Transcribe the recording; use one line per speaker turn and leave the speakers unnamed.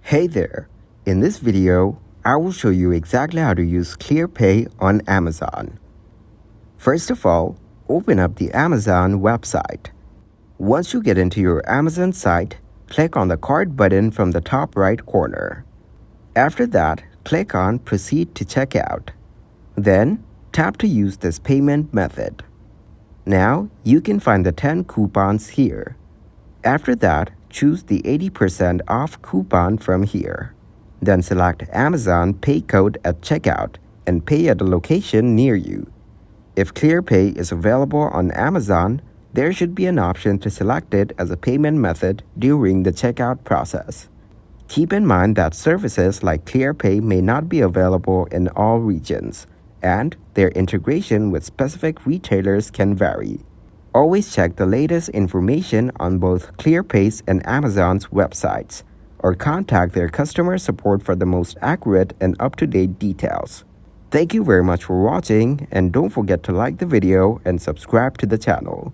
Hey there! In this video, I will show you exactly how to use Clearpay on Amazon. First of all, open up the Amazon website. Once you get into your Amazon site, click on the cart button from the top right corner. After that, click on Proceed to Checkout. Then, tap to use this payment method. Now, you can find the 10 coupons here. After that, choose the 80% off coupon from here. Then select Amazon Pay Code at checkout and pay at a location near you. If Clearpay is available on Amazon, there should be an option to select it as a payment method during the checkout process. Keep in mind that services like Clearpay may not be available in all regions, and their integration with specific retailers can vary. Always check the latest information on both Clearpay's and Amazon's websites, or contact their customer support for the most accurate and up-to-date details. Thank you very much for watching, and don't forget to like the video and subscribe to the channel.